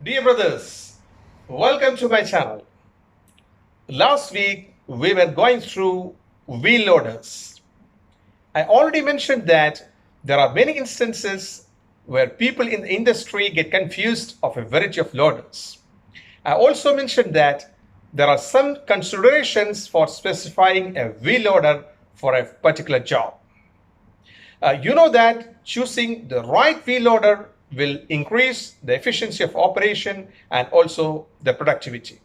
Dear brothers, welcome to my channel. Last week we were going through wheel loaders. I already mentioned that there are many instances where people in the industry get confused of a variety of loaders. I also mentioned that there are some considerations for specifying a wheel loader for a particular job. You know that choosing the right wheel loader will increase the efficiency of operation and also the productivity.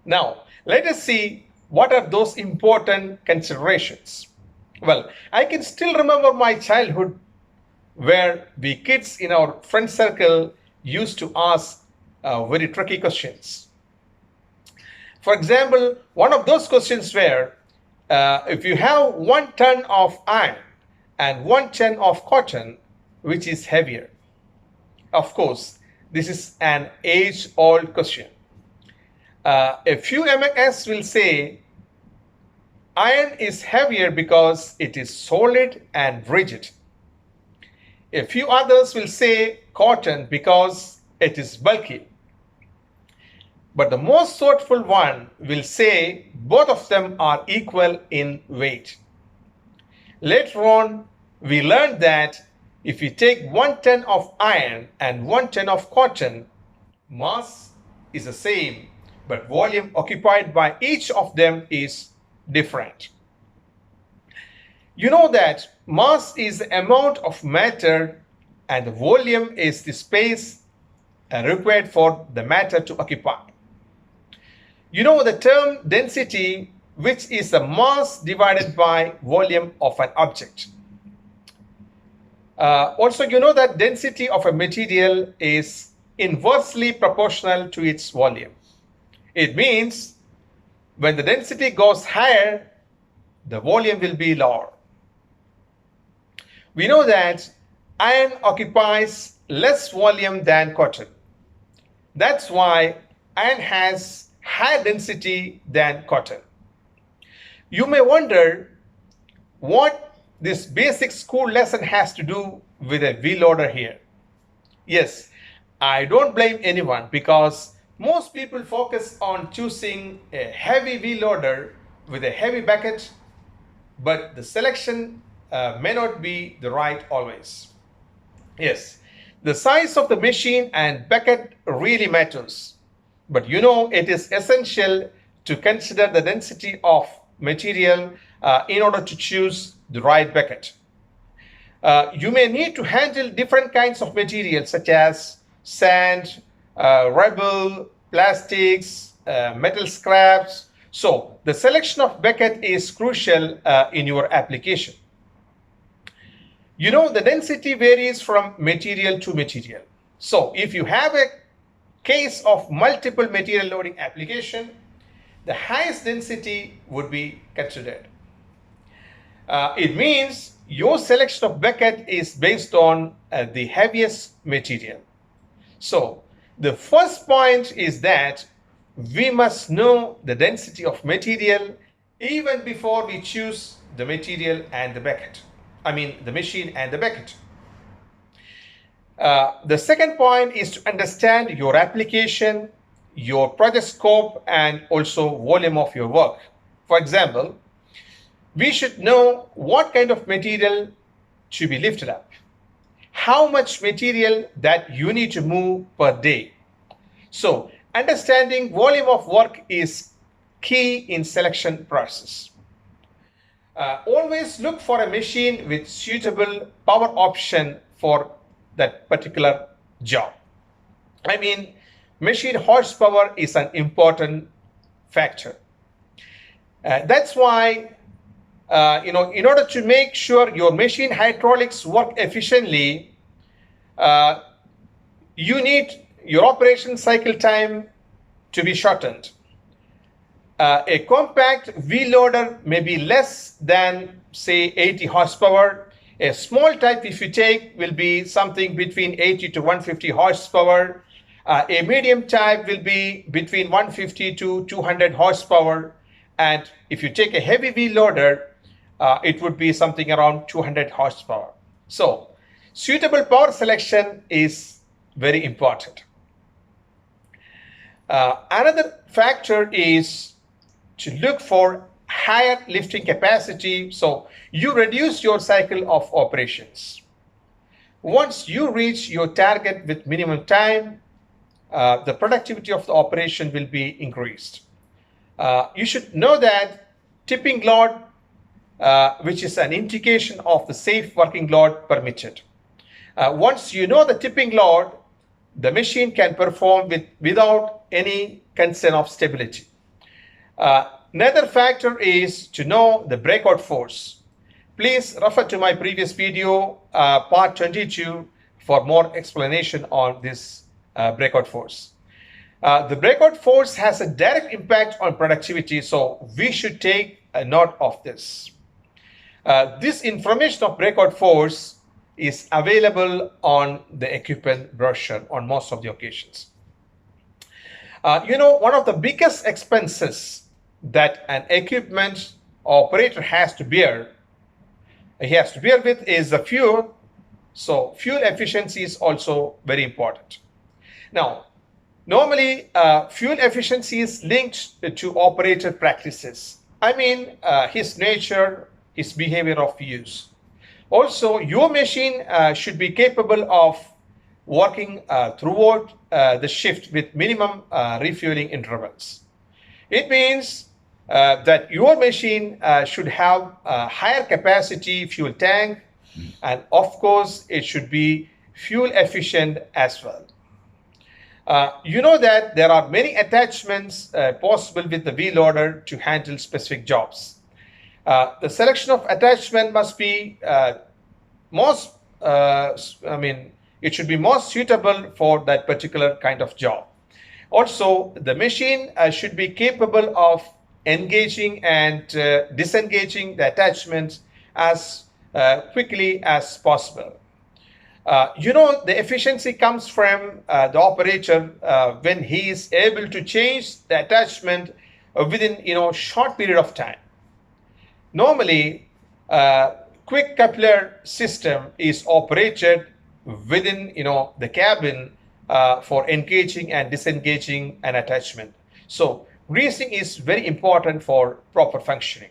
Now, let us see what are those important considerations. Well, I can still remember my childhood where we kids in our friend circle used to ask very tricky questions. For example, one of those questions were if you have 1 ton of iron and 1 ton of cotton, which is heavier? Of course, this is an age old question. A few MX will say iron is heavier because it is solid and rigid. A few others will say cotton because it is bulky. But the most thoughtful one will say both of them are equal in weight. Later on, we learned that if you take 1 ton of iron and 1 ton of cotton, mass is the same, but volume occupied by each of them is different. You know that mass is the amount of matter and the volume is the space required for the matter to occupy. You know the term density, which is the mass divided by volume of an object. Also, you know that density of a material is inversely proportional to its volume. It means when the density goes higher, the volume will be lower. We know that iron occupies less volume than cotton. That's why iron has higher density than cotton. You may wonder what this basic school lesson has to do with a wheel loader here. Yes, I don't blame anyone because most people focus on choosing a heavy wheel loader with a heavy bucket, but the selection may not be the right always. Yes, the size of the machine and bucket really matters, but you know it is essential to consider the density of material in order to choose the right bucket. You may need to handle different kinds of materials such as sand, rubble, plastics, metal scraps. So the selection of bucket is crucial in your application. You know the density varies from material to material. So if you have a case of multiple material loading application, the highest density would be considered. It means your selection of bucket is based on the heaviest material. So the first point is that we must know the density of material even before we choose the material and the bucket. I mean the machine and the bucket. The second point is to understand your application, your project scope, and also volume of your work. For example, we should know what kind of material to be lifted up, how much material that you need to move per day. So understanding volume of work is key in selection process. Always look for a machine with suitable power option for that particular job. I mean, machine horsepower is an important factor. That's why, in order to make sure your machine hydraulics work efficiently, you need your operation cycle time to be shortened. A compact wheel loader may be less than, say, 80 horsepower. A small type, if you take, will be something between 80 to 150 horsepower. A medium type will be between 150 to 200 horsepower. And if you take a heavy wheel loader, it would be something around 200 horsepower. So, suitable power selection is very important. Another factor is to look for higher lifting capacity, so you reduce your cycle of operations. Once you reach your target with minimum time, the productivity of the operation will be increased. You should know that tipping load, which is an indication of the safe working load permitted. Once you know the tipping load, the machine can perform without any concern of stability. Another factor is to know the breakout force. Please refer to my previous video, part 22, for more explanation on this breakout force. The breakout force has a direct impact on productivity, so we should take a note of this. This information of breakout force is available on the equipment brochure on most of the occasions. One of the biggest expenses that an equipment operator has to bear with is the fuel. So fuel efficiency is also very important. Now, normally fuel efficiency is linked to operator practices. I mean, his nature, his behavior of use. Also, your machine should be capable of working throughout the shift with minimum refueling intervals. It means that your machine should have a higher capacity fuel tank, and of course it should be fuel efficient as well. You know that there are many attachments possible with the wheel loader to handle specific jobs. The selection of attachment must be it should be most suitable for that particular kind of job. Also, the machine should be capable of engaging and disengaging the attachments as quickly as possible. The efficiency comes from the operator when he is able to change the attachment within short period of time. Normally, quick coupler system is operated within the cabin for engaging and disengaging an attachment. So greasing is very important for proper functioning.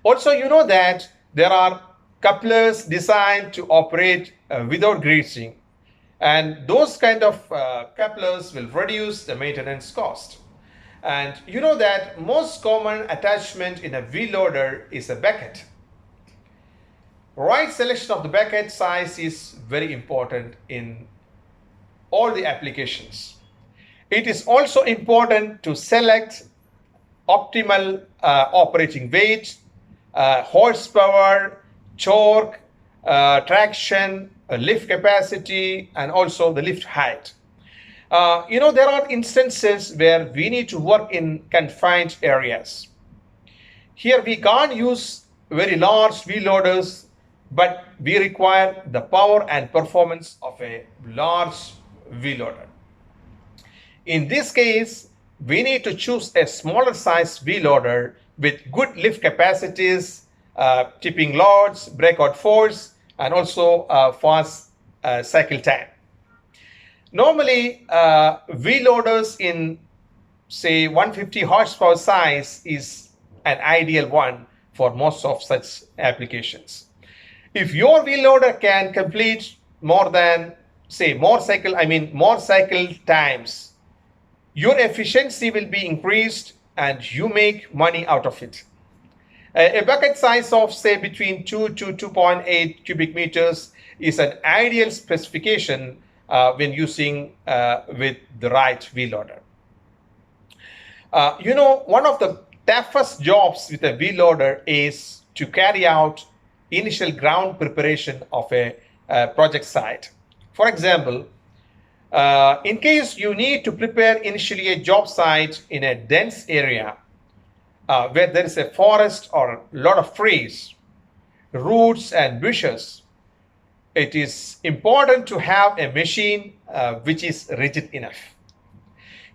Also, you know that there are couplers designed to operate without greasing, and those kind of couplers will reduce the maintenance cost. And you know that most common attachment in a wheel loader is a bucket. Right selection of the bucket size is very important in all the applications. It is also important to select optimal operating weight, horsepower, torque, traction, lift capacity, and also the lift height. There are instances where we need to work in confined areas. Here we can't use very large wheel loaders, but we require the power and performance of a large wheel loader. In this case, we need to choose a smaller size wheel loader with good lift capacities, tipping loads, breakout force, and also fast cycle time. Normally, wheel loaders in say 150 horsepower size is an ideal one for most of such applications. If your wheel loader can complete more cycle times, your efficiency will be increased and you make money out of it. A bucket size of say between 2 to 2.8 cubic meters is an ideal specification when using with the right wheel loader. One of the toughest jobs with a wheel loader is to carry out initial ground preparation of a project site. For example, in case you need to prepare initially a job site in a dense area where there is a forest or a lot of trees, roots and bushes, it is important to have a machine which is rigid enough.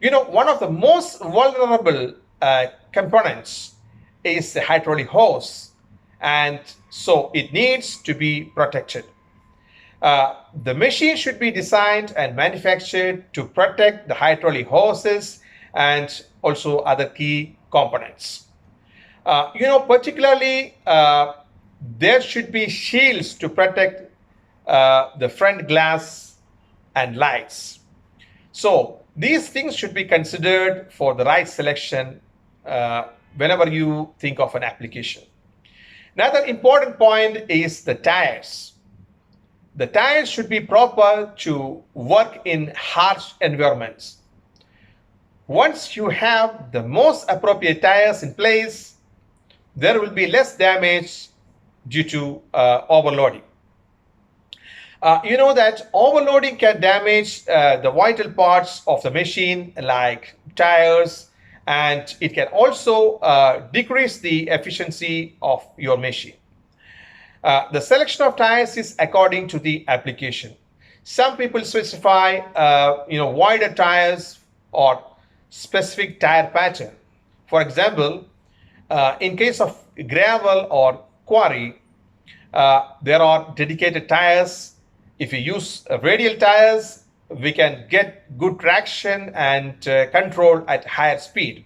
One of the most vulnerable components is the hydraulic hose, and so it needs to be protected. The machine should be designed and manufactured to protect the hydraulic hoses and also other key components. Particularly there should be shields to protect the front glass and lights. So these things should be considered for the right selection whenever you think of an application. Another important point is the tires. The tires should be proper to work in harsh environments. Once you have the most appropriate tires in place, there will be less damage due to overloading. You know that overloading can damage the vital parts of the machine like tires, and it can also decrease the efficiency of your machine. The selection of tires is according to the application. Some people specify wider tires or specific tire pattern. For example, in case of gravel or quarry, there are dedicated tires. If you use radial tires, we can get good traction and control at higher speed.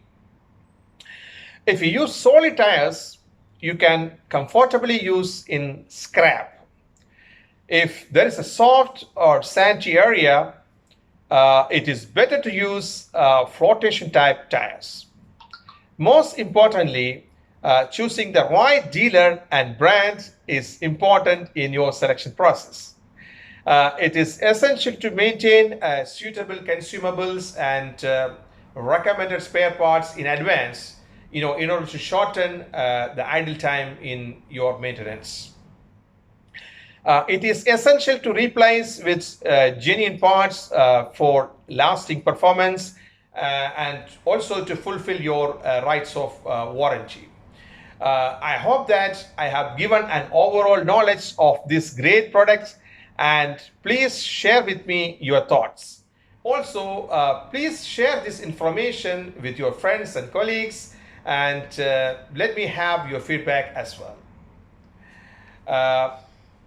If you use solid tires, you can comfortably use in scrap. If there is a soft or sandy area, it is better to use flotation type tires. Most importantly, choosing the right dealer and brand is important in your selection process. It is essential to maintain suitable consumables and recommended spare parts in advance, in order to shorten the idle time in your maintenance. It is essential to replace with genuine parts for lasting performance and also to fulfill your rights of warranty. I hope that I have given an overall knowledge of this great product, and please share with me your thoughts. Also, please share this information with your friends and colleagues, and let me have your feedback as well.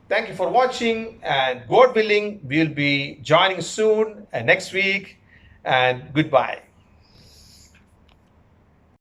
Thank you for watching, and God willing, we'll be joining soon next week, and goodbye.